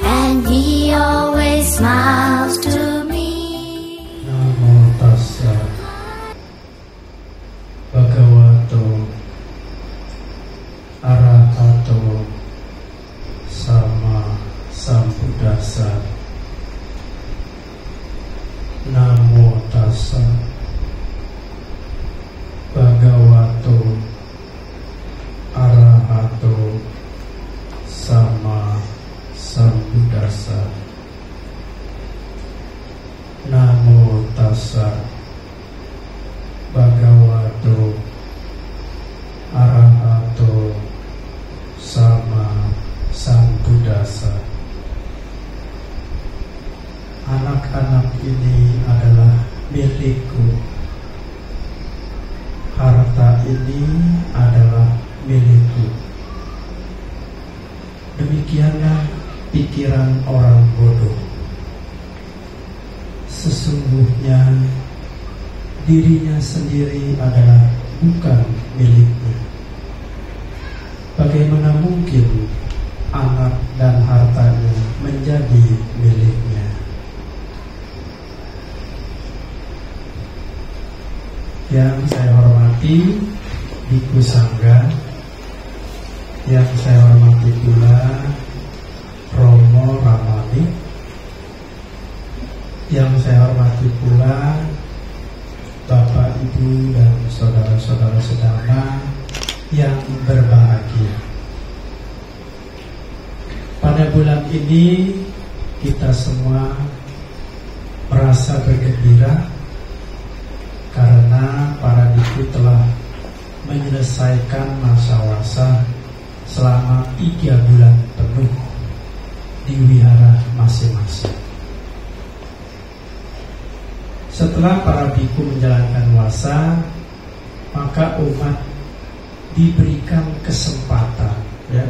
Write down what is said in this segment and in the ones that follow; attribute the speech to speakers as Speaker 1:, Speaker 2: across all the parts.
Speaker 1: and He always smiles to me.
Speaker 2: Namo tassa bhagavato arahato sama sambuddhassa. Namo tassa bhagavato arahato sama sambuddhassa. Namo tassa bhagavato arahato sama sambuddhassa. Anak-anak ini adalah milikku. Harta ini adalah milikku. Demikianlah pikiran orang bodoh. Sesungguhnya dirinya sendiri adalah bukan miliknya. Bagaimana mungkin anak dan hartanya menjadi miliknya? Yang saya hormati Biku Sangga, yang saya hormati pula Romo Ramani, yang saya hormati pula Bapak, Ibu, dan saudara-saudara sedama yang berbahagia. Pada bulan ini kita semua merasa bergembira karena para biku telah menyelesaikan masa wasa selama 3 bulan penuh di wihara masing-masing. Setelah para biku menjalankan wasa, maka umat diberikan kesempatan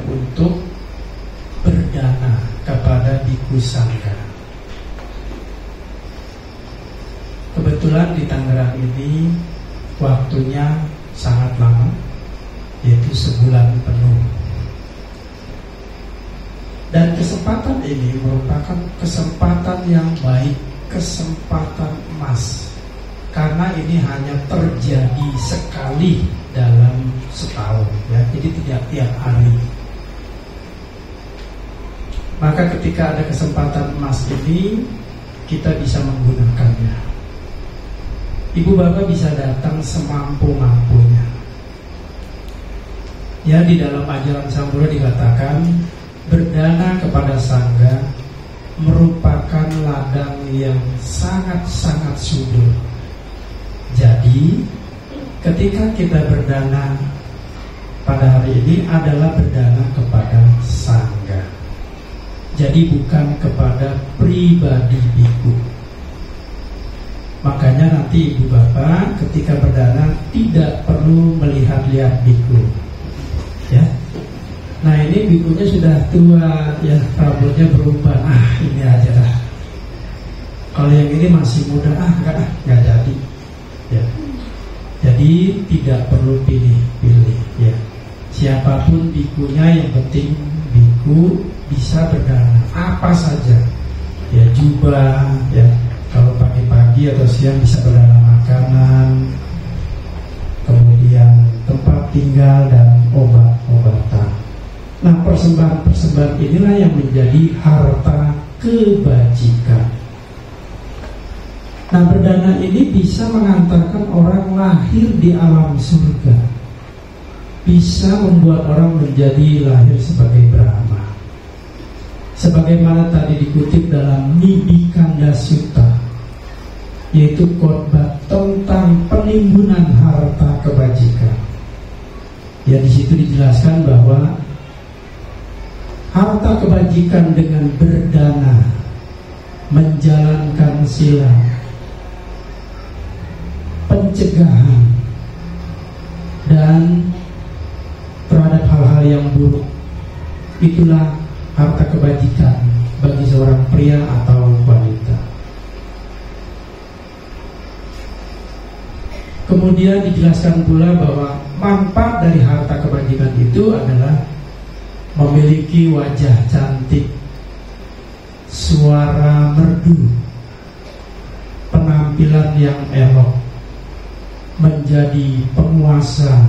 Speaker 2: untuk berdana kepada Biku Sangga. Kebetulan di Tangerang ini waktunya sangat lama, yaitu sebulan penuh. Dan kesempatan ini merupakan kesempatan yang baik, kesempatan emas, karena ini hanya terjadi sekali dalam setahun, jadi tidak tiap hari. Maka ketika ada kesempatan emas ini, kita bisa menggunakannya. Ibu bapak bisa datang semampu-mampunya. Ya, di dalam ajaran Sang Buddha dikatakan berdana kepada Sangga merupakan ladang yang sangat-sangat subur. Jadi ketika kita berdana pada hari ini adalah berdana kepada Sangga. Jadi bukan kepada pribadi biku. Makanya nanti ibu bapak ketika berdana tidak perlu melihat-lihat biku, ya. Nah ini bikunya sudah tua, ya, rambutnya berubah. Ini aja dah. Kalau yang ini masih muda, nggak jadi. Ya. Jadi tidak perlu pilih-pilih, ya. Siapapun bikunya, yang penting biku bisa berdana apa saja, ya, jubah, ya. Kalau pagi-pagi atau siang bisa berdana makanan, kemudian tempat tinggal dan obat-obatan. Nah, persembahan-persembahan inilah yang menjadi harta kebajikan. Nah, berdana ini bisa mengantarkan orang lahir di alam surga, bisa membuat orang menjadi lahir sebagai Brahma. Sebagaimana tadi dikutip dalam Nidikanda Sutta, yaitu khotbah tentang penimbunan harta kebajikan. Ya, di situ dijelaskan bahwa harta kebajikan dengan berdana, menjalankan sila, pencegahan, dan terhadap hal-hal yang buruk, itulah harta kebajikan bagi seorang pria atau wanita. Kemudian dijelaskan pula bahwa manfaat dari harta kebajikan itu adalah memiliki wajah cantik, suara merdu, penampilan yang elok, menjadi penguasa,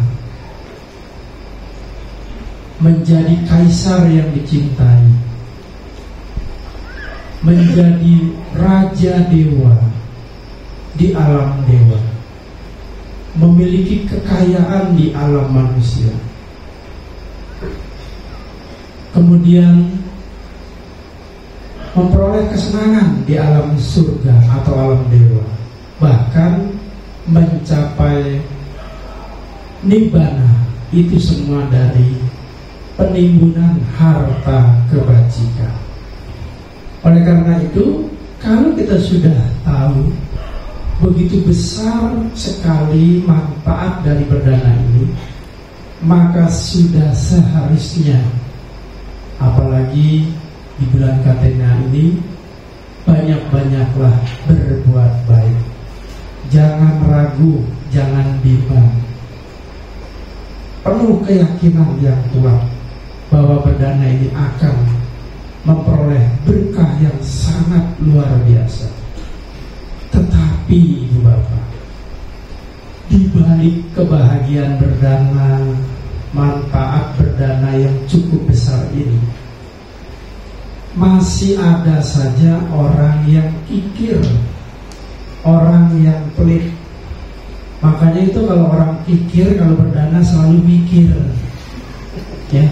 Speaker 2: menjadi kaisar yang dicintai, menjadi raja dewa di alam dewa, memiliki kekayaan di alam manusia, kemudian memperoleh kesenangan di alam surga atau alam dewa, bahkan mencapai nibbana. Itu semua dari penimbunan harta kebajikan. Oleh karena itu, kalau kita sudah tahu begitu besar sekali manfaat dari berdana ini, maka sudah seharusnya, apalagi di bulan Katena ini, banyak-banyaklah berbuat baik. Jangan ragu, jangan bimbang. Penuh keyakinan yang kuat bahwa berdana ini akan memperoleh berkah yang sangat luar biasa. Tetapi Ibu Bapak, di balik kebahagiaan berdana, manfaat berdana yang cukup besar ini, masih ada saja orang yang kikir, orang yang pelit. Makanya itu kalau orang kikir, kalau berdana selalu mikir, ya.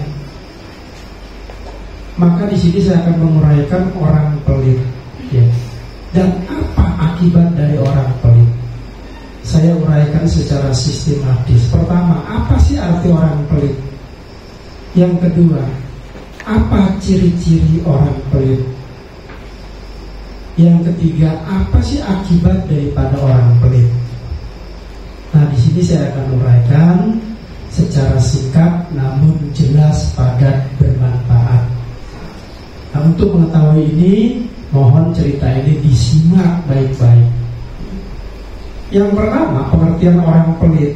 Speaker 2: Maka di sini saya akan menguraikan orang pelit, ya. Dan apa akibat dari orang pelit? Saya uraikan secara sistematis. Pertama, apa sih arti orang pelit? Yang kedua, apa ciri-ciri orang pelit? Yang ketiga, apa sih akibat daripada orang pelit? Nah, di sini saya akan uraikan secara singkat namun jelas, padat, bermanfaat. Nah, untuk mengetahui ini, mohon cerita ini disimak baik-baik. Yang pertama, pengertian orang pelit.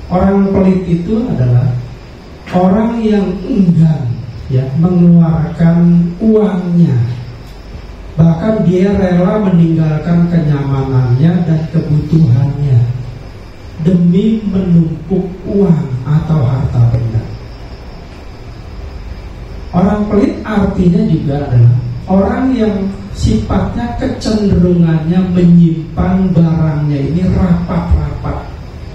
Speaker 2: Orang pelit itu adalah orang yang enggan, ya, mengeluarkan uangnya. Bahkan dia rela meninggalkan kenyamanannya dan kebutuhannya demi menumpuk uang atau harta benda. Orang pelit artinya juga adalah orang yang sifatnya kecenderungannya menyimpan barangnya ini rapat-rapat,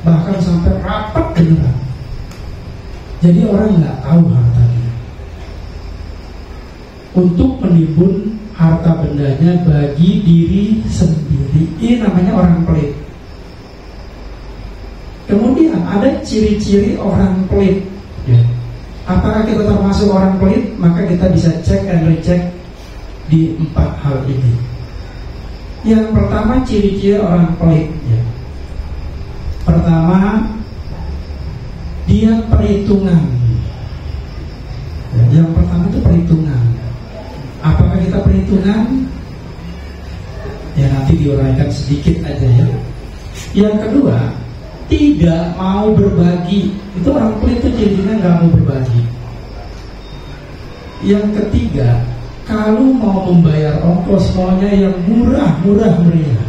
Speaker 2: bahkan sampai rapat beneran. Jadi orang nggak tahu hartanya, untuk menimbun harta bendanya bagi diri sendiri. Ini namanya orang pelit. Kemudian ada ciri-ciri orang pelit, ya. Apakah kita termasuk orang pelit? Maka kita bisa cek and recheck di 4 hal ini. Yang pertama, ciri-ciri orang pelit, ya. Pertama, dia perhitungan, ya. Yang pertama itu perhitungan. Apakah kita perhitungan? Ya, nanti diuraikan sedikit aja, ya. Yang kedua, tidak mau berbagi. Itu orang pelit itu cirinya nggak mau berbagi. Yang ketiga, kalau mau membayar ongkos maunya yang murah meriah.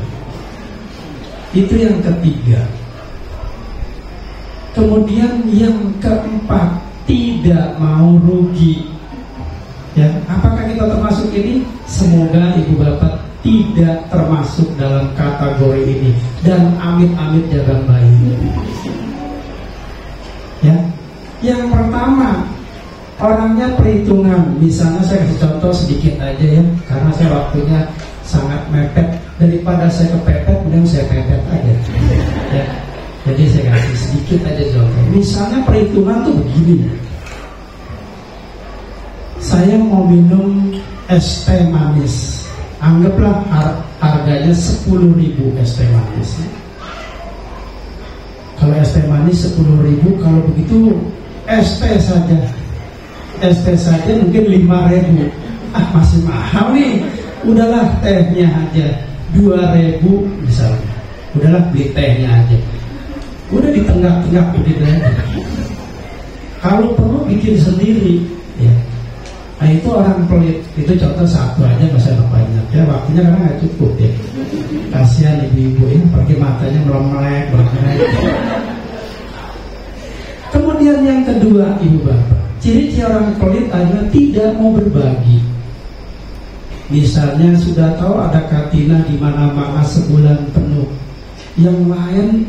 Speaker 2: Itu yang ketiga. Kemudian yang keempat, tidak mau rugi. Ya, apakah kita termasuk ini? Semoga Ibu Bapak tidak termasuk dalam kategori ini, dan amit-amit jangan baik. Ya, yang pertama, orangnya perhitungan. Misalnya saya kasih contoh sedikit aja, ya, karena saya waktunya sangat mepet. Daripada saya kepepet, mending saya pepet aja. Ya, jadi saya kasih sedikit aja contoh. Misalnya perhitungan tuh begini. Saya mau minum es teh manis. Anggaplah harganya 10.000 es teh manis. Kalau es teh manis 10.000, kalau begitu es teh saja mungkin 5.000. Masih mahal nih. Udahlah tehnya aja 2.000 misalnya. Udahlah beli tehnya aja. Udah di tengah-tengah begitu ya. Kalau perlu bikin sendiri, ya. Nah itu orang pelit. Itu contoh satu aja, masih banyak ya, waktunya karena nggak cukup ya. Kasihan ibu-ibu ya, pergi matanya melek. Kemudian yang kedua, ibu bapak, ciri-ciri orang pelit adalah tidak mau berbagi. Misalnya sudah tahu ada katina di mana-mana sebulan penuh, yang lain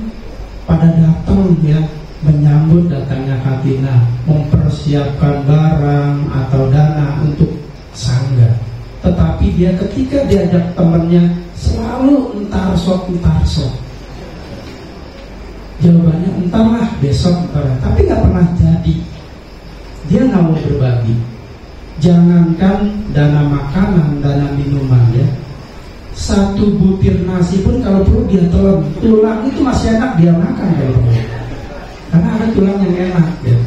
Speaker 2: pada datang ya, menyambut datangnya katina, mempersiapkan barang atau dana untuk sangga. Tetapi dia ketika diajak temannya selalu entar sok. Jawabannya entarlah besok, tapi nggak pernah jadi. Dia nggak mau berbagi. Jangankan dana makanan, dana minuman ya. Satu butir nasi pun kalau perlu dia telan, tulang itu masih enak dia makan kalau perlu. Karena ada tulang yang enak ya.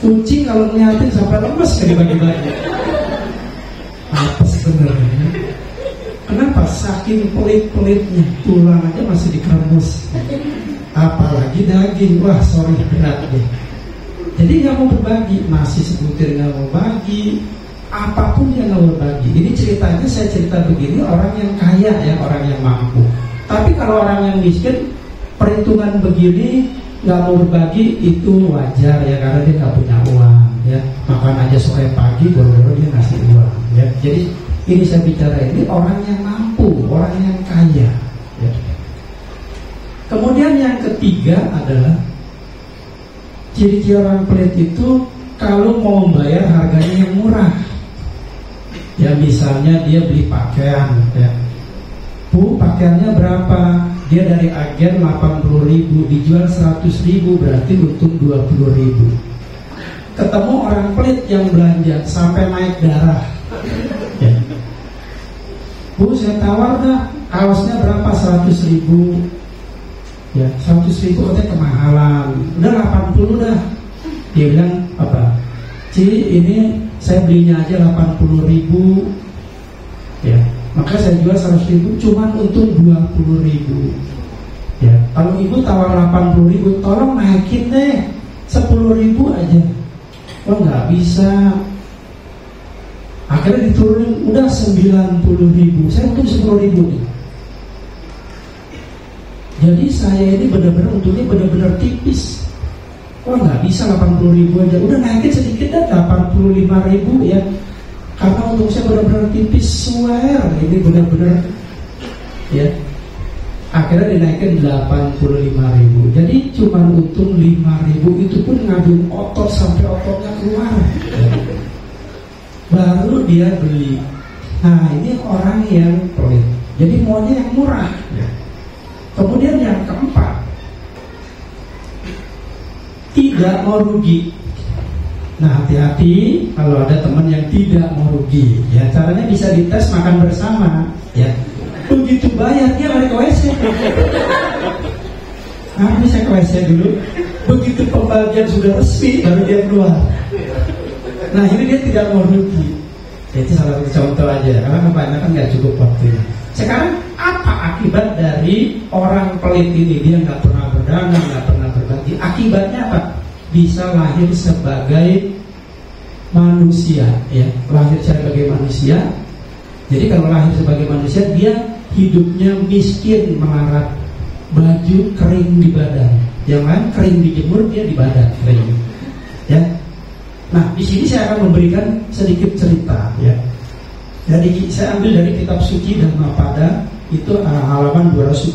Speaker 2: Kucing kalau ngeliatin sampai lemes kayak dibagi-bagi. Apa sebenarnya? Kenapa? Saking pelit-pelitnya, tulang aja masih dikeremus. Apalagi daging, wah sorry berat deh. Jadi nggak mau berbagi, nasi sebutir nggak mau bagi, apapun dia nggak mau berbagi. Ini ceritanya saya cerita begini orang yang kaya ya, orang yang mampu. Tapi kalau orang yang miskin, perhitungan begini nggak mau berbagi itu wajar ya, karena dia nggak punya uang ya. Makan aja sore pagi, boro-boro dia ngasih uang ya. Jadi ini saya bicara ini orang yang mampu, orang yang kaya ya. Kemudian yang ketiga adalah ciri-ciri orang pelit itu kalau mau membayar harganya yang murah. Ya misalnya dia beli pakaian ya. Bu, pakaiannya berapa? Dia dari agen 80.000, dijual 100.000, berarti untung 20.000. Ketemu orang pelit yang belanja sampai naik darah ya. Bu, saya tawar dah, kaosnya berapa? 100.000 ya, 100.000 katanya kemahalan, udah 80 dah. Dia bilang apa? Ci, ini saya belinya aja 80.000 ya, maka saya jual 100.000, cuman untung 20.000 ya. Kalau ibu tawar 80.000, tolong naikin deh 10.000 aja. Oh nggak bisa. Akhirnya diturunin, udah 90.000, saya untung 10.000 nih. Jadi saya ini benar-benar untungnya benar-benar tipis. Oh nggak bisa 80.000 aja, udah naikin sedikit dah 85.000 ya. Karena untung saya benar-benar tipis, swear ini benar-benar ya. Akhirnya dinaikin 85.000. Jadi cuma untung 5.000, itu pun ngadu otot sampai ototnya keluar ya. Baru dia beli. Nah ini orang yang pelit. Jadi maunya yang murah ya. Kemudian yang keempat, tidak mau rugi. Nah hati-hati kalau ada teman yang tidak mau rugi ya. Caranya bisa dites makan bersama ya. Begitu bayar dia lari ke WC. Nanti saya ke WC dulu. Begitu pembagian sudah resmi baru dia keluar. Nah ini dia tidak mau rugi. Itu salah satu contoh aja, karena kebanyakan nggak cukup waktunya. Sekarang apa akibat dari orang pelit ini? Dia nggak pernah berdana, nggak pernah berbagi. Akibatnya apa? Bisa lahir sebagai manusia, ya, lahir sebagai manusia. Jadi kalau lahir sebagai manusia, dia hidupnya miskin, melarat, baju kering di badan, yang lain kering dijemur, dia di badan kering, ya. Nah, di sini saya akan memberikan sedikit cerita, ya. Jadi saya ambil dari kitab suci Dhammapada, itu halaman 247,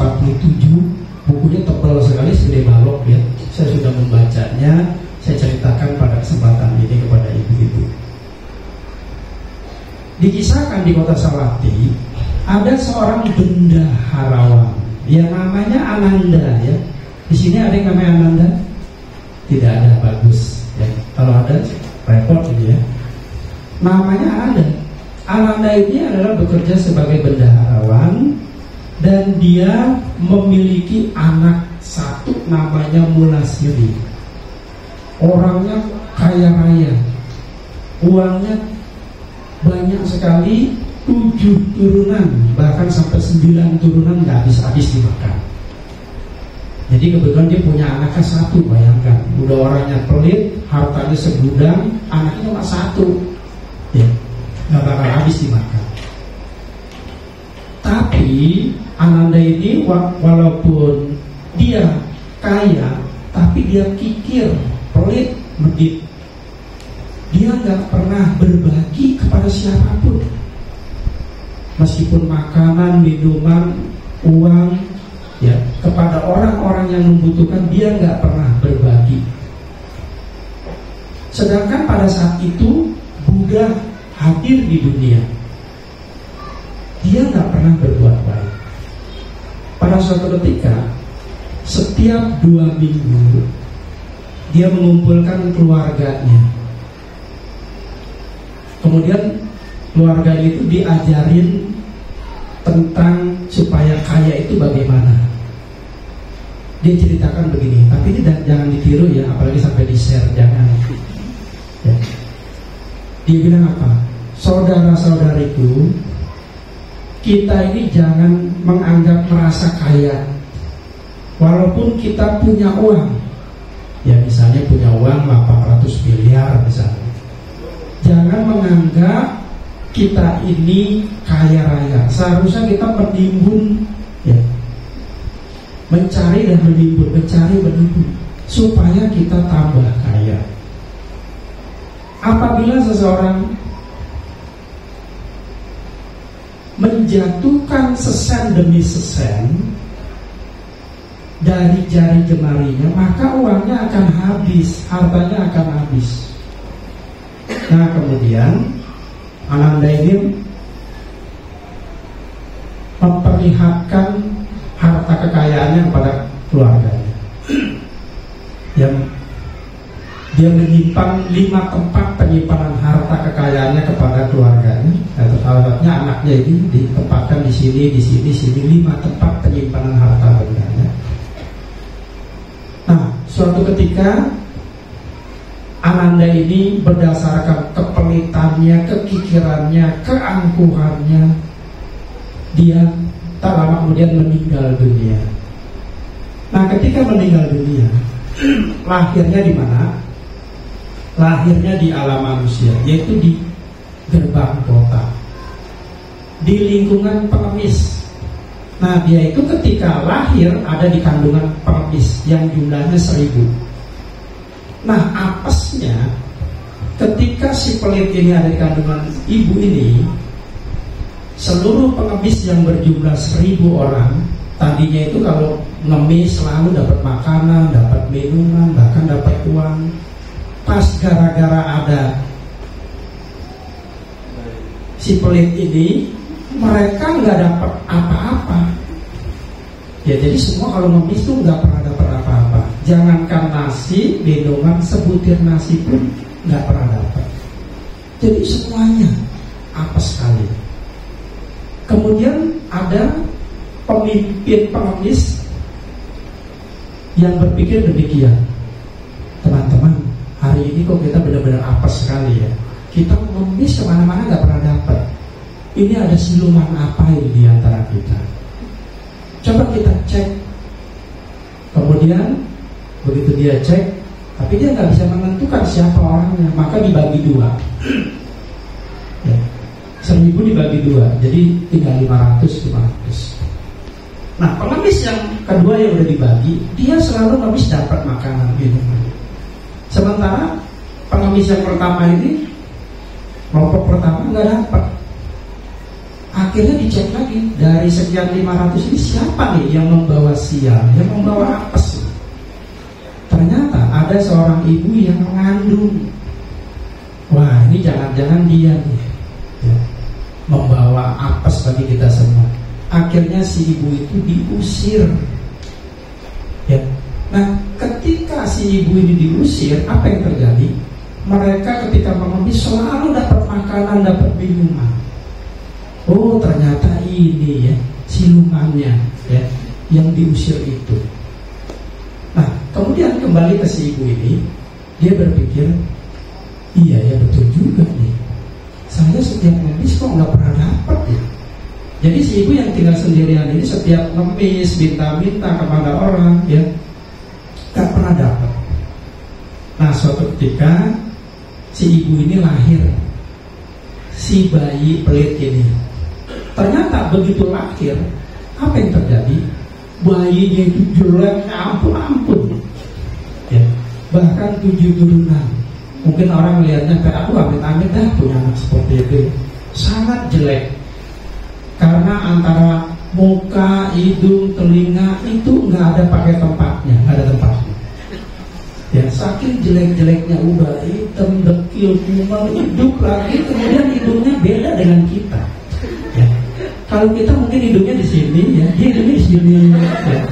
Speaker 2: bukunya tebal sekali, segede balok ya. Saya sudah membacanya, saya ceritakan pada kesempatan ini kepada ibu-ibu. Dikisahkan di kota Salati, ada seorang bendaharawan, yang namanya Ananda ya. Di sini ada yang namanya Ananda? Tidak ada, bagus ya. Kalau ada repot ini ya. Namanya Ananda. Ananda ini adalah bekerja sebagai bendaharawan, dan dia memiliki anak satu namanya Mulasiri. Orangnya kaya raya, uangnya banyak sekali, 7 turunan, bahkan sampai 9 turunan nggak habis-habis dimakan. Jadi kebetulan dia punya anaknya satu, bayangkan. Udah orangnya pelit, hartanya segudang, anaknya cuma satu. ya, nggak bakal habis dimakan. Tapi Ananda ini walaupun dia kaya, tapi dia kikir, pelit, medit. Dia nggak pernah berbagi kepada siapapun. Meskipun makanan, minuman, uang, ya, kepada orang-orang yang membutuhkan, dia nggak pernah berbagi. Sedangkan pada saat itu Buddha hadir di dunia, dia nggak pernah berbuat baik. Pada suatu ketika, setiap 2 minggu dia mengumpulkan keluarganya. Kemudian keluarganya itu diajarin tentang supaya kaya itu bagaimana. Dia ceritakan begini, tapi ini jangan ditiru ya, apalagi sampai di-share, jangan. Ya. Dia bilang apa? Saudara-saudariku, kita ini jangan menganggap merasa kaya. Walaupun kita punya uang, ya misalnya punya uang 800 miliar misalnya, jangan menganggap kita ini kaya raya. Seharusnya kita menimbun, ya, mencari dan menimbun, supaya kita tambah kaya. Apabila seseorang menjatuhkan sesen demi sesen dari jari jemarinya, maka uangnya akan habis, hartanya akan habis. Nah, kemudian Ananda ini memperlihatkan harta kekayaannya kepada keluarganya. Dia menyimpan 5 tempat penyimpanan harta kekayaannya kepada keluarganya. Terutama anaknya ini ditempatkan di sini, 5 tempat penyimpanan harta bendanya. Nah, suatu ketika Ananda ini berdasarkan kepelitannya, kekikirannya, keangkuhannya, dia tak lama kemudian meninggal dunia. Nah, ketika meninggal dunia, lahirnya di mana? Lahirnya di alam manusia, yaitu di gerbang kota, di lingkungan pengemis. Nah, dia itu ketika lahir ada di kandungan pengemis yang jumlahnya 1000. Nah, apesnya ketika si pelit ini ada di kandungan ibu ini, seluruh pengemis yang berjumlah 1000 orang, tadinya itu kalau ngemis selalu dapat makanan, dapat minuman, bahkan dapat uang. Pas gara-gara ada si pelit ini, mereka nggak dapat apa-apa. Ya, jadi semua kalau ngemis tuh nggak pernah dapat apa-apa. Jangankan nasi, minuman, sebutir nasi pun nggak pernah dapat. Jadi semuanya apa sekali. Kemudian ada pemimpin pengemis yang berpikir demikian, teman-teman, hari ini kok kita benar-benar apes sekali ya. Kita ngemis kemana-mana nggak pernah dapat. Ini ada siluman apa ini di antara kita? Coba kita cek. Kemudian begitu dia cek, tapi dia nggak bisa menentukan siapa orangnya, maka dibagi 2. Ya. 1000 dibagi 2, jadi tinggal 500. Nah, pengemis yang kedua yang udah dibagi, dia selalu ngemis dapat makanan minuman. Sementara pengemis yang pertama ini, kelompok pertama nggak dapat. Akhirnya dicek lagi, dari sekian 500 ini siapa nih yang membawa sial, yang membawa apes? Ternyata ada seorang ibu yang mengandung. Wah, ini jangan-jangan dia nih, ya, membawa apes bagi kita semua. Akhirnya si ibu itu diusir. Ya. Nah, ketika si ibu ini diusir, apa yang terjadi? Mereka ketika mengemis selalu dapat makanan, dapat minuman. Oh, ternyata ini ya silumannya ya yang diusir itu. Nah, kemudian kembali ke si ibu ini, dia berpikir, iya ya betul juga nih. Saya setiap ngemis kok nggak pernah dapat ya. Jadi si ibu yang tinggal sendirian ini setiap ngemis, minta-minta kepada orang ya, nggak pernah dapat. Nah, suatu ketika si ibu ini lahir si bayi pelit ini. Ternyata begitu lahir, apa yang terjadi? Bayinya itu jeleknya ampun-ampun, ya, bahkan 7 turunan. Mungkin orang melihatnya kayak aku amit-amit dah punya anak seperti itu. Sangat jelek, karena antara muka, hidung, telinga itu nggak ada pakai tempatnya, nggak ada tempatnya. Ya, saking jelek-jeleknya, udah hitam, dekil, kumal, hidup lagi, kemudian hidungnya beda dengan kita. Ya. Kalau kita mungkin hidungnya di sini, ya, dia hidungnya di sini. Ya.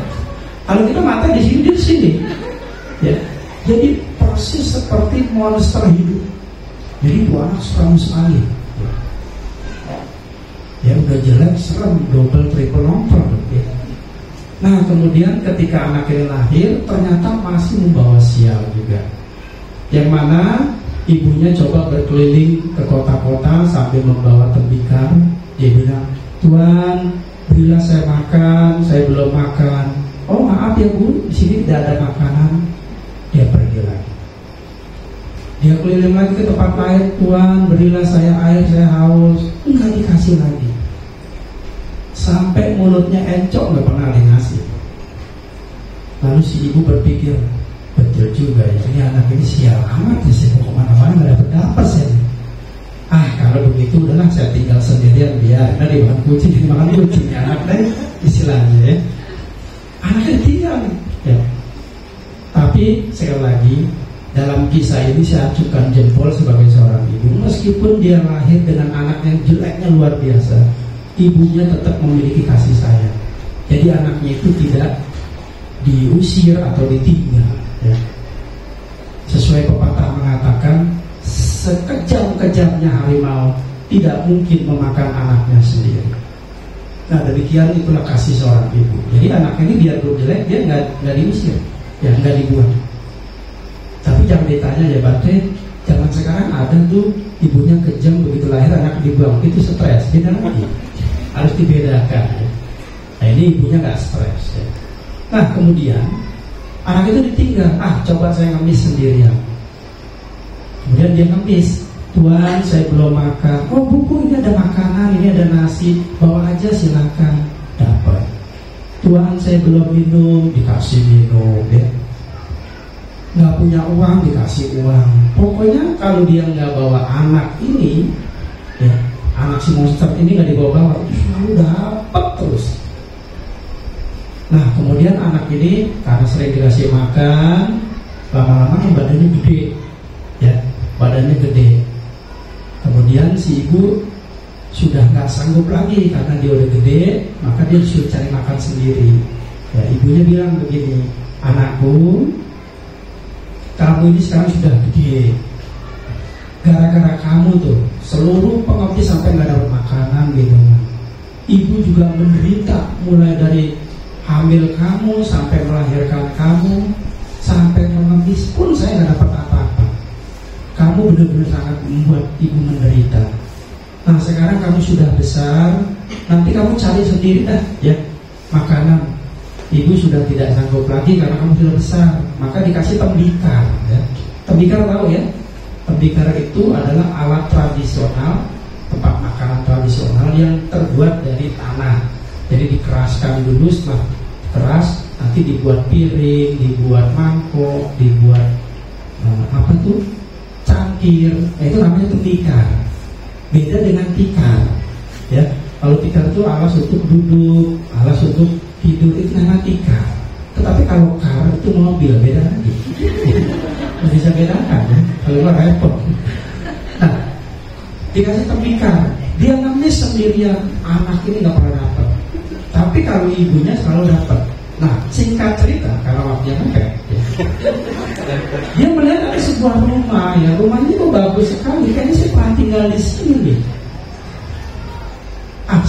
Speaker 2: Kalau kita mata di sini, dia di sini. Ya. Jadi persis seperti monster hidup. Jadi itu anak seram sekali. Ya udah jelek, serem, double, triple, nomor. Ya. Nah kemudian ketika anak ini lahir, ternyata masih membawa sial juga. Yang mana ibunya coba berkeliling ke kota-kota sambil membawa tembikar. Dia bilang, Tuhan, berilah saya makan, saya belum makan. Oh maaf ya Bu, di sini tidak ada makanan. Dia pergi lagi. Dia keliling lagi ke tempat lain, Tuhan, berilah saya air, saya haus. Enggak dikasih lagi. Sampai mulutnya encok, nggak pernah dikasih. Lalu si ibu berpikir, betul juga ya, ini anak ini sial amat ya, saya mau kemana-mana nggak dapat saya. Kalau begitu udahlah saya tinggal sendirian, biar nanti dimakan kucing, dimakan kucing anak deh istilahnya ya. Anaknya tinggal ya. Tapi sekali lagi dalam kisah ini saya acungkan jempol sebagai seorang ibu. Meskipun dia lahir dengan anak yang jeleknya luar biasa, ibunya tetap memiliki kasih sayang. Jadi anaknya itu tidak diusir atau ditinggal ya. Sesuai pepatah mengatakan, sekejam-kejamnya harimau tidak mungkin memakan anaknya sendiri. Nah demikian itulah kasih seorang ibu. Jadi anak ini biar jelek, dia nggak diusir, ya nggak dibuang. Tapi jangan ditanya ya Bante, zaman sekarang ada tuh ibunya kejam, begitu lahir anak dibuang, itu stres. Beda lagi, harus dibedakan. Nah ini ibunya nggak stres. Ya. Nah kemudian anak itu ditinggal. Coba saya ngemis sendirian. Kemudian dia ngemis. Tuhan, saya belum makan. Oh Bu, ini ada makanan, ini ada nasi, bawa aja silakan. Dapat. Tuhan, saya belum minum, dikasih minum. Ya. Nggak punya uang, dikasih uang. Pokoknya kalau dia nggak bawa anak ini, ya, anak si monster ini nggak dibawa-bawa, selalu dapat terus. Nah kemudian anak ini karena sering dikasih makan, lama-lama badannya gede, ya, badannya gede. Kemudian si ibu sudah nggak sanggup lagi karena dia udah gede, maka dia disuruh cari makan sendiri. Ya, ibunya bilang begini, anakku, kamu ini sekarang sudah gede. Gara-gara kamu tuh seluruh pengabdi sampai nggak dapat makanan gitu. Ibu juga menderita mulai dari hamil kamu sampai melahirkan kamu, sampai mengemis pun saya nggak dapat apa-apa. Kamu benar-benar sangat membuat ibu menderita. Nah sekarang kamu sudah besar, nanti kamu cari sendiri dah ya makanan. Ibu sudah tidak sanggup lagi karena kamu sudah besar, maka dikasih tembikar ya. Tembikar tahu ya? Tembikar itu adalah alat tradisional, tempat makanan tradisional yang terbuat dari tanah. Jadi dikeraskan dulu, setelah keras nanti dibuat piring, dibuat mangkok, dibuat cangkir, itu namanya tembikar. Beda dengan tikar, ya. Kalau tikar itu alas untuk duduk, alas untuk tidur, itu namanya tikar. Tetapi kalau kar itu mobil, beda lagi. Bisa bedakan ya, kalau nggak repot. Nah, dikasih tembikar, dia ngemis sendirian, anak ini nggak pernah dapat. Tapi kalau ibunya selalu dapat. Nah, singkat cerita, kalau waktunya mepet, ya. Dia melihat ada sebuah rumah, ya, rumahnya itu bagus sekali, kayaknya saya pernah tinggal di sini.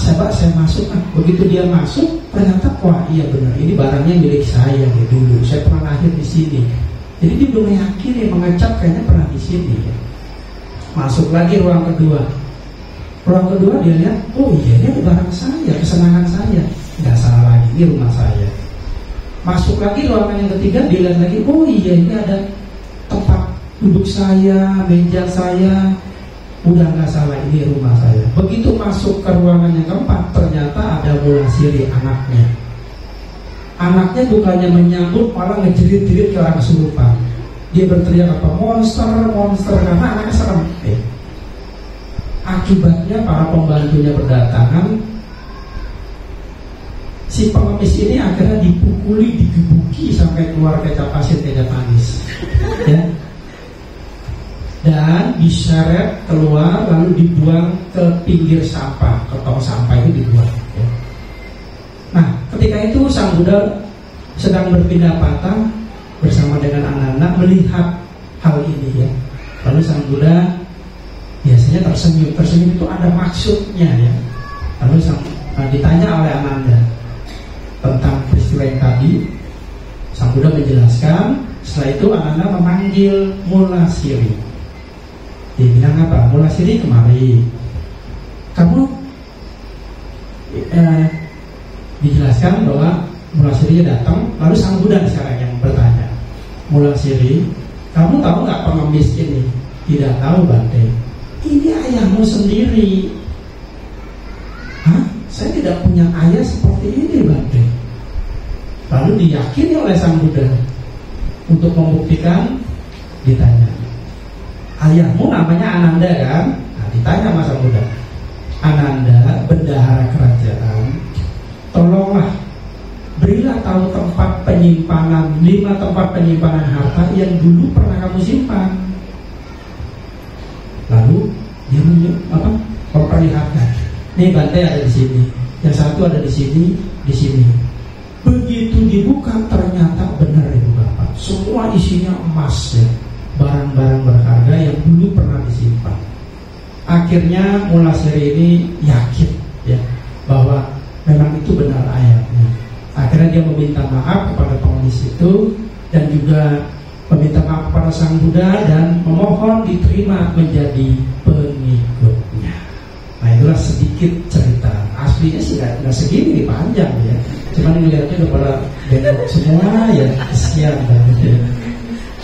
Speaker 2: Saya masuk. Begitu dia masuk, ternyata wah iya benar, ini barangnya milik saya ya, dulu. Saya pernah lahir di sini. Jadi dia belum meyakini, mengecap kayaknya pernah di sini. Ya. Masuk lagi ruang kedua. Ruang kedua dia lihat, oh iya ini barang saya, kesenangan saya. Nggak salah lagi, ini rumah saya. Masuk lagi ruangan yang ketiga, dia lihat lagi, oh iya ini ada tempat duduk saya, meja saya. udah nggak salah, ini rumah saya. Begitu masuk ke ruangan yang keempat, ternyata ada Mulasiri, anaknya. Anaknya bukannya menyambut, malah ngejerit-jerit ke orang kesurupan. Dia berteriak apa? Monster, monster, karena anaknya serem. Akibatnya para pembantunya berdatangan. Si pengemis ini akhirnya dipukuli, digebuki sampai keluar kecap pasir, kecap manis, ya. Dan diseret keluar, lalu dibuang ke pinggir sampah, ke tong sampah itu dibuang, ya. Nah, ketika itu Sang Buddha sedang berpindah patah bersama dengan anak-anak melihat hal ini, ya. Lalu Sang Buddha biasanya tersenyum. Tersenyum itu ada maksudnya, ya. Lalu ditanya oleh Ananda tentang peristiwa yang tadi. Sang Buddha menjelaskan. Setelah itu Ananda memanggil Mulasiri. Dia bilang apa? Mulasiri, kemari. Kamu dijelaskan bahwa Mulasiri datang. Lalu Sang Buddha sekarang yang bertanya, Mulasiri, kamu tahu nggak pengemis ini? Tidak tahu, Bante. Ini ayahmu sendiri. Hah? Saya tidak punya ayah seperti ini, Bante. Lalu diyakini oleh Sang Buddha. Untuk membuktikan, ditanya, ayahmu namanya Ananda kan? Nah, ditanya sama Sang Buddha, Ananda, bendahara kerajaan, tolonglah berilah tahu tempat penyimpanan, 5 tempat penyimpanan harta yang dulu pernah kamu simpan. Lalu dia memperlihatkan, nih Bante ada di sini, yang satu ada di sini, di sini. Begitu dibuka ternyata benar Ibu Bapak, semua isinya emas, ya, barang-barang berharga yang dulu pernah disimpan. Akhirnya Mulasiri ini yakin, ya, bahwa memang itu benar ayahnya. Akhirnya dia meminta maaf kepada pengemis itu dan juga meminta maaf kepada Sang Buddha dan memohon diterima menjadi pengikutnya. Nah, itulah sedikit cerita. Aslinya sih nggak segini panjang, ya. Cuman ngeliatnya udah pada bengkok semua, ya, kesian banget, ya.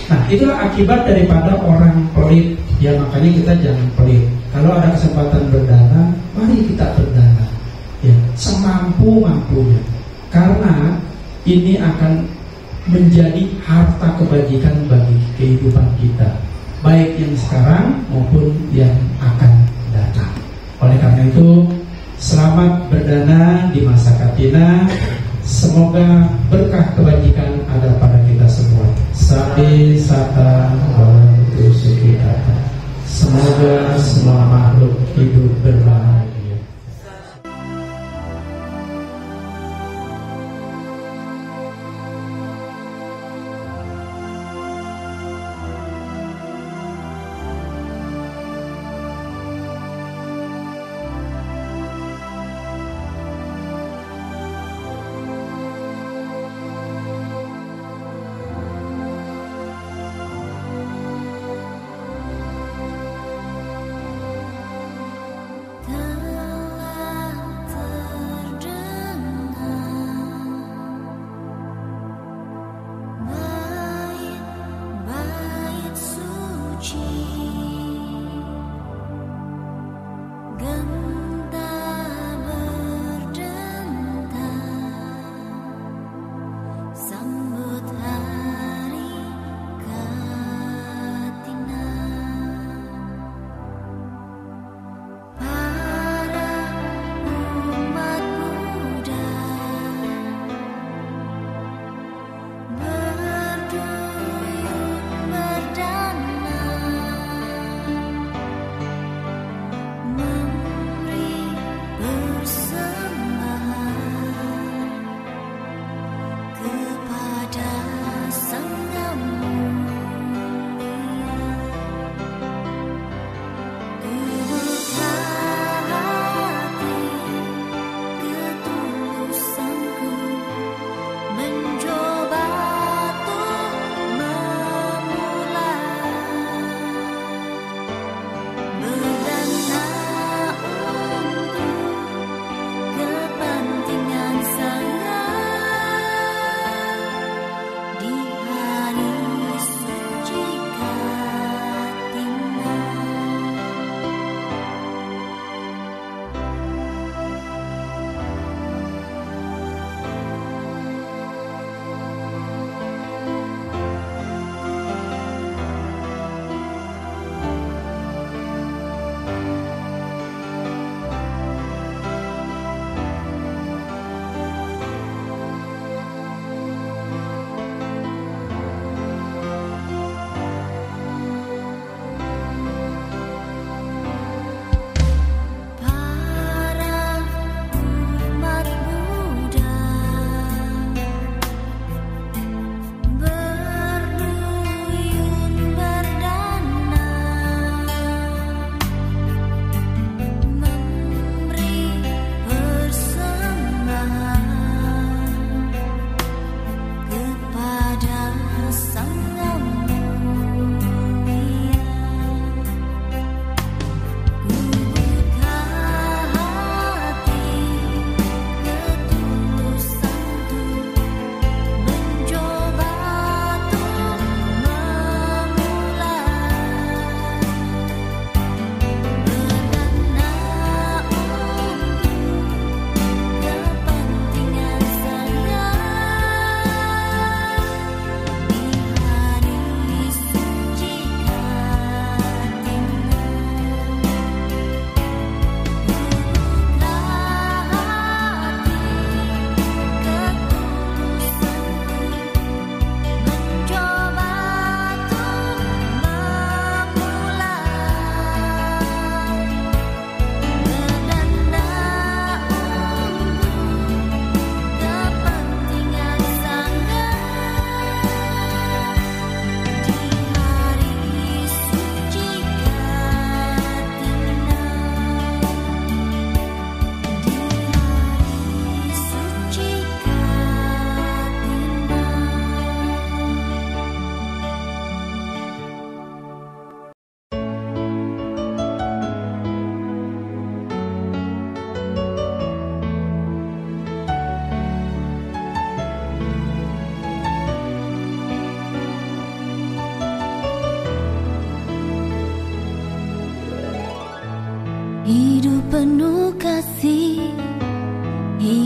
Speaker 2: Nah, itulah akibat daripada orang pelit. Ya, makanya kita jangan pelit. Kalau ada kesempatan berdana, mari kita berdana, ya, semampu-mampunya. Karena ini akan menjadi harta kebajikan bagi kehidupan kita, baik yang sekarang maupun yang akan datang. Oleh karena itu, selamat berdana di masa Katina. Semoga berkah kebajikan ada pada kita semua. Sabi sata bhavantu sukhita. Semoga semua makhluk hidup berbahagia.
Speaker 1: The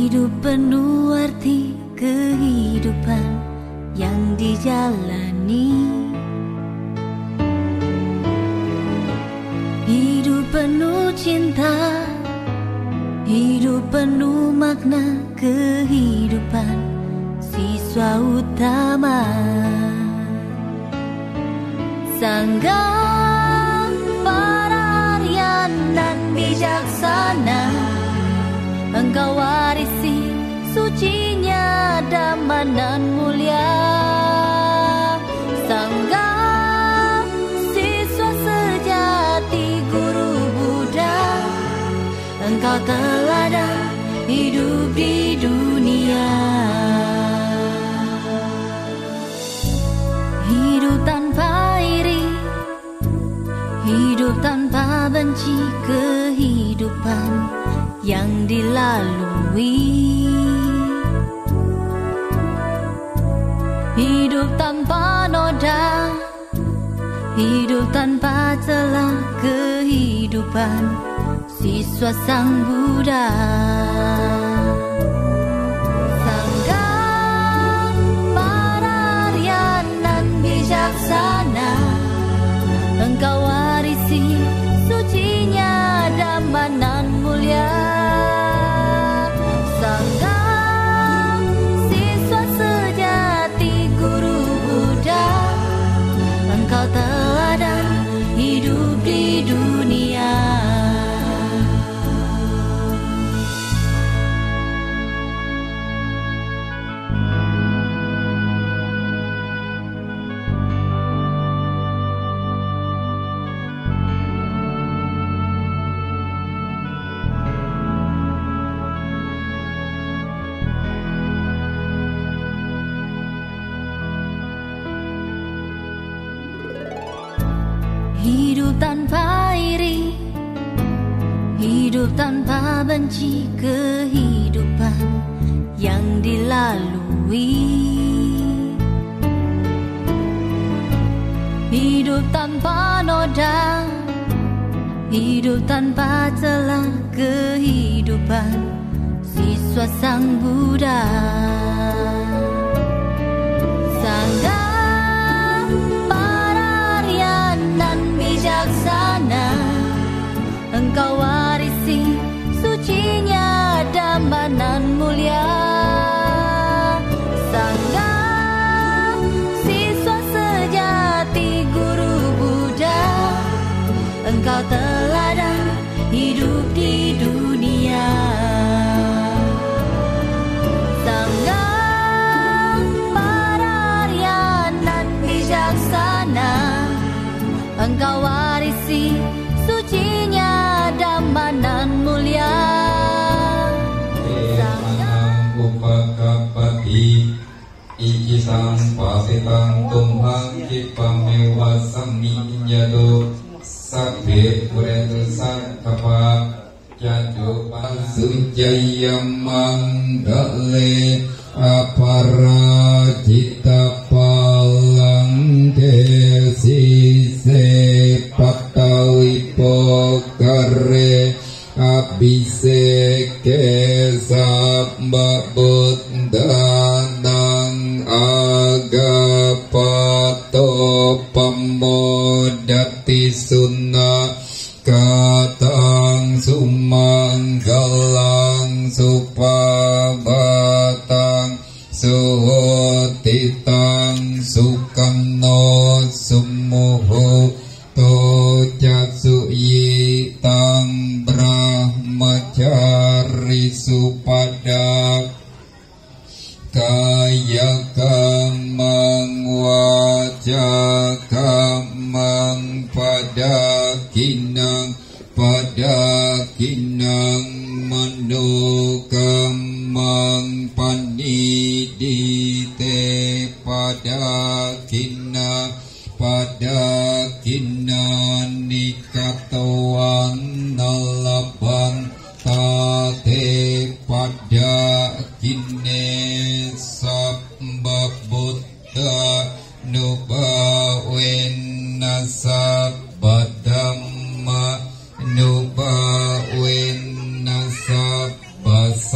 Speaker 3: Hidup penuh arti kehidupan yang dijalani. Hidup penuh cinta, hidup penuh makna kehidupan siswa utama. Sangga para Aryan dan bijaksana, Engkau warisi sucinya damai dan mulia. Sangga siswa sejati guru Buddha, Engkau teladan hidup di dunia. Hidup tanpa iri, hidup tanpa benci, kehidupan yang dilalui. Hidup tanpa noda, hidup tanpa celah, kehidupan siswa Sang Buddha. Sangga para Aryan dan bijaksana, Engkau warisi sucinya damai dan mulia. Sangga siswa sejati guru Buddha, Engkau teladan hidup di dunia. Hidup tanpa iri, hidup tanpa benci, kehidupan yang dilalui. Hidup tanpa noda, hidup tanpa celah, kehidupan siswa Sang Buddha. Sangga bijaksana, Engkau warisi sucinya damai dan mulia. Sangga siswa sejati guru Buddha, Engkau teladan hidup di dunia. Sangga para Aryan dan bijaksana, Engkau warisi sucinya damai dan mulia.
Speaker 4: Manang upakapati iki sampasitang tumhang kipamewa samiyado sabbe puretu sakapa jadu pasujayam manggale apara cita palang desi patawipo kare abiseke samba buddhanang agapato pamodati sunna katang sumanggalang supabatang suhotitang sukamno sumuhu Tojasuyitang brahmacari supada kaya kamang waja kamang pada kinang manu kamang panidite pada kinang nikatawang nalaban tate pada kine sabba buddha nubawen nasabadamma nubawen nasabasa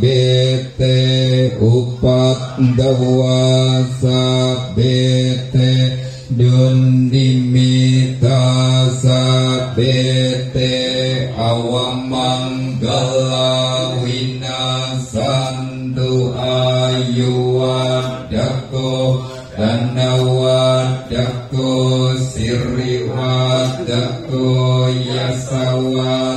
Speaker 4: sabete upadawa sabete dundimita sabete awamanggala winasantu ayuwadako danawadako siriwadako yasawadako.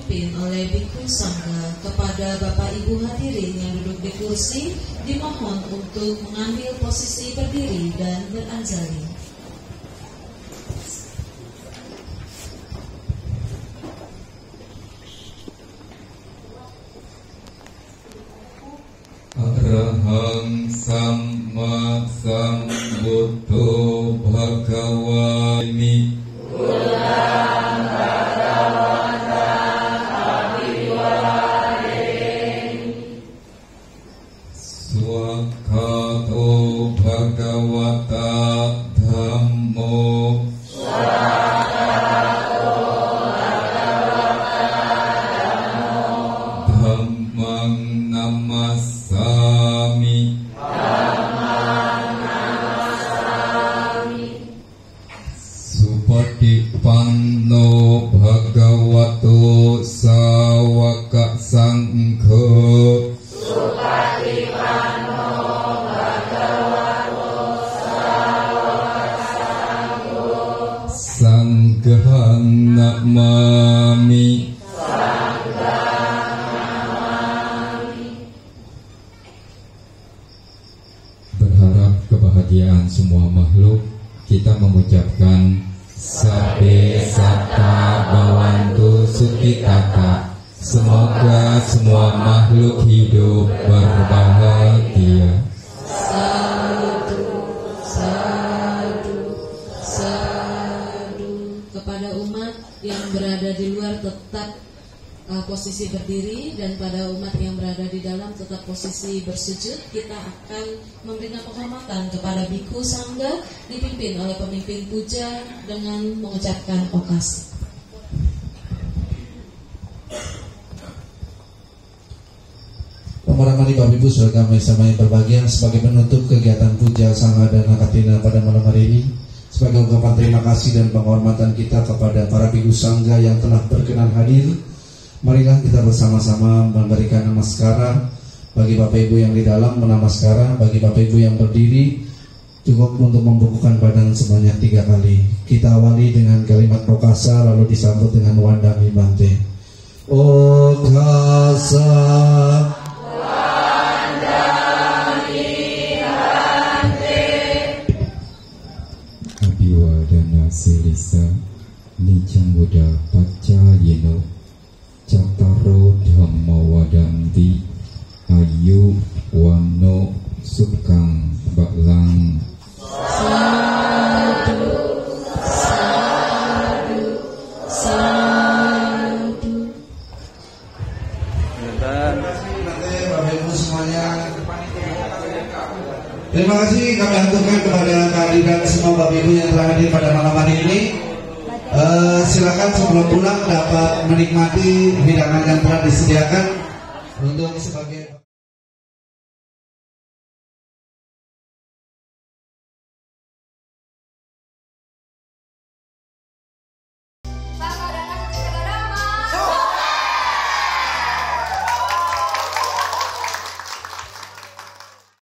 Speaker 5: Dipimpin oleh Biku Sangga. Kepada Bapak Ibu hadirin yang duduk di kursi dimohon untuk mengambil posisi berdiri dan beranjali.
Speaker 4: Arahang Samma Sambuddho Bhagawami Swakato Bhagavata Dhammo Dhammang Namasami Supatipanno Bhagavato Sawaka Sangha Sanghang namami. Berharap kebahagiaan semua makhluk, kita mengucapkan Sabbe Satta Bhavantu Sukhitata. Semoga semua makhluk hidup berbahagia.
Speaker 5: Kepada umat yang berada di luar tetap posisi berdiri, dan pada umat yang berada di dalam tetap posisi bersujud. Kita akan memberikan penghormatan kepada Biku Sangga dipimpin oleh pemimpin puja dengan mengucapkan okasi.
Speaker 6: Para mari Bapak Ibu saudara kami sama yang berbahagia, sebagai penutup kegiatan puja Sangha dan Nakatina pada malam hari ini, sebagai ungkapan terima kasih dan penghormatan kita kepada para Biku Sangga yang telah berkenan hadir, marilah kita bersama-sama memberikan namaskara bagi Bapak Ibu yang di dalam, menamaskara bagi Bapak Ibu yang berdiri. Cukup untuk membukukan badan sebanyak 3 kali. Kita awali dengan kalimat prokasa, lalu disambut dengan wandami bante. Okasa
Speaker 4: Abiwadana Silisa Nijang Buddha Pacayeno Cattaro Dhamma Wadanti Ayu Wano Sukang Baklang.
Speaker 5: Sadu, sadu, sadu.
Speaker 6: Bapak Ibu semuanya, terima kasih kami aturkan kepada kehadiran semua Bapak Ibu yang telah hadir pada malam hari ini. Silakan sebelum pulang dapat menikmati hidangan yang telah disediakan untuk sebagai